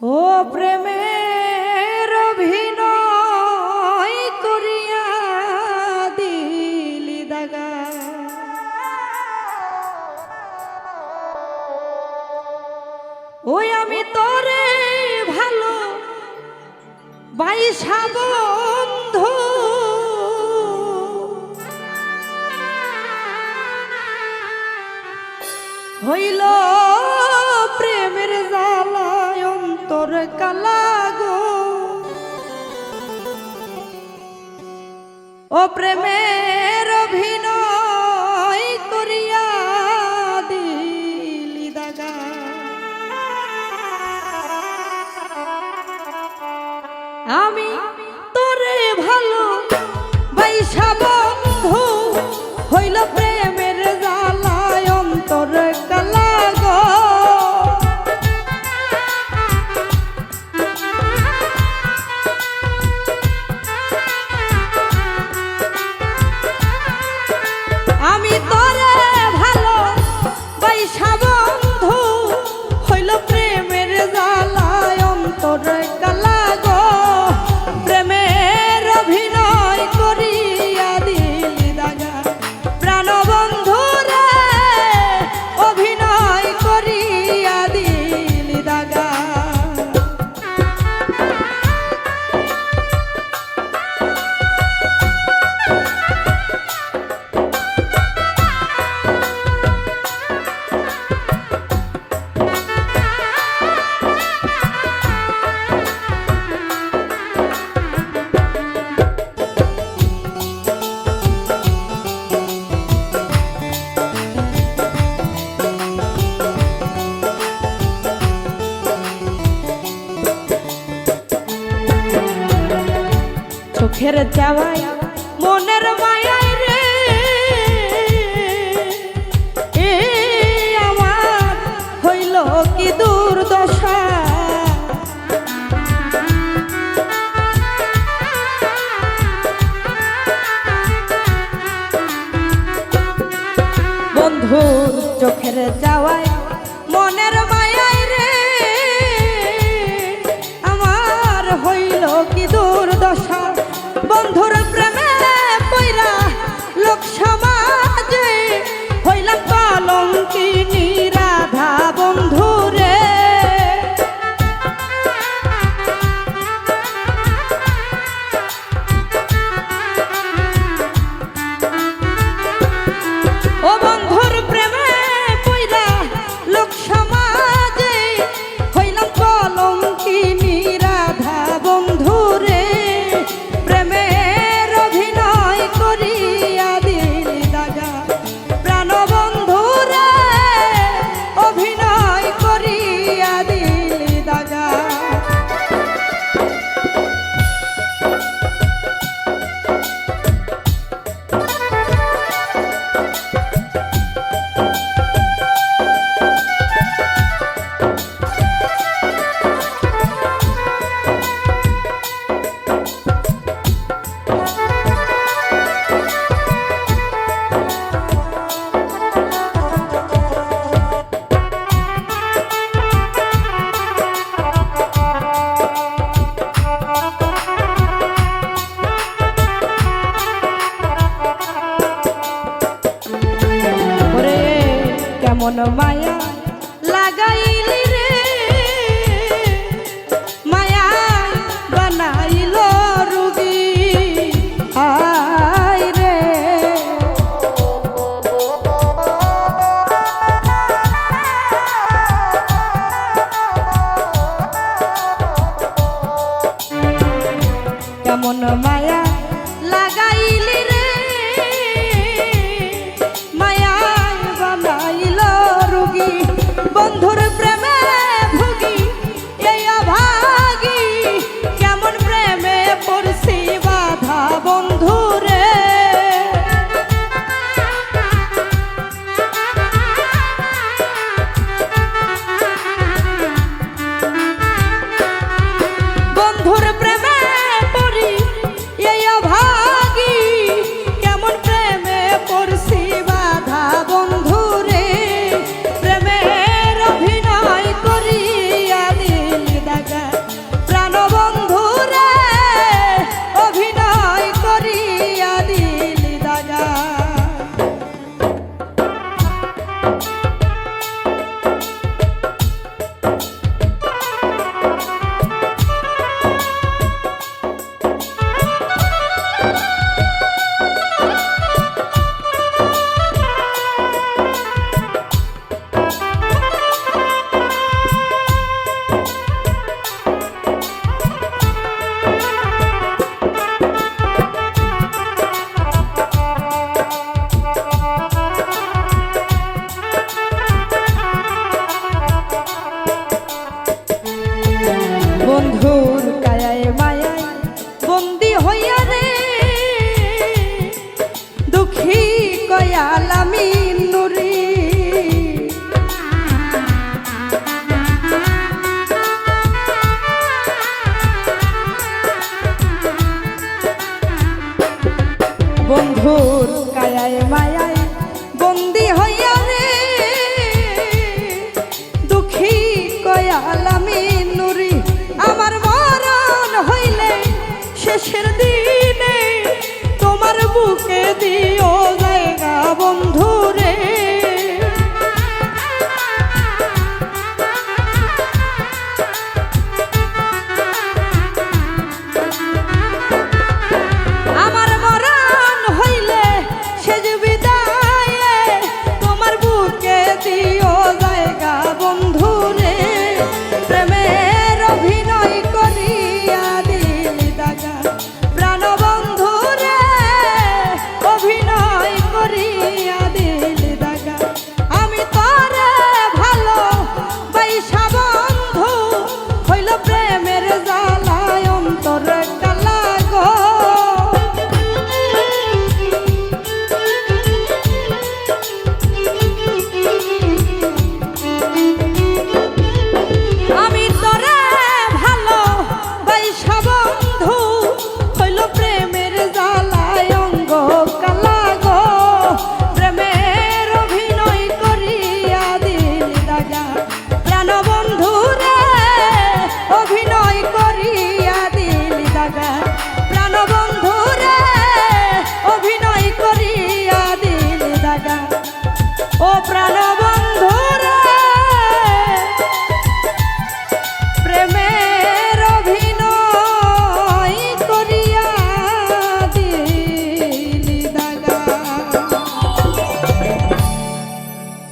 ও প্রেমের অভিনয় করিয়া দিলি দাগা, ওই আমি তোরে ভালো বাইসা বন্ধু, হইল প্রেমের জ্বালায় অন্তর কালা গো। ও প্রেমের অভিনয় করিয়া দিলি দাগা, আমি তোরে ভালো বাইসা বন্ধু, হইল প্রেমের জ্বালায় অন্তর কালা গো। আমি তোরে ভালো বাইসা বন্ধু, হইল প্রেমের জ্বালায় অন্তর কালা গো। প্রেমের অভিনয় করিয়া দিলি দাগা, প্রাণ বন্ধু রে অভিনয় করিয়া দিলি দাগা। চোখের চাওয়াই মনের মায়াই রে, এ আমার হইল কি দুর্দশা। বন্ধুর চোখের চাওয়াই মনের মায়াই রে, আমার হইল কি দুর্দশা। বন্ধুর প্রেমে পইরা লোক সমাজে হইলাম কলঙ্কিনী রাধা বন্ধুরে। ও বন্ধুর প্রেমে পইরা লোক সমাজে হইলাম কলঙ্কিনী রাধা বন্ধুরে। প্রেমের অভিনয় করিয়া দিলি দাগা, প্রাণ বন্ধুরে অভিনয় করিয়া দিলি দাগা। কেমন মায়া লাগাইলি রে, মায়া বানাইল রুগী আয় রে। কেমন মায়া লাগাইলি রে, মায়া বানাইল রুগী। বন্ধুর প্রেমে ভুগি এই অভাগী, কেমন প্রেমে পড়ছি বাধা বন্ধুরে। বন্ধুর প্রেমে পড়ি এই অভাগী, কেমন প্রেমে পড়ছি বাধা বন্ধুরে। প্রেমের অভিনয় করিয়া দিলি দাগা, শেষের দিন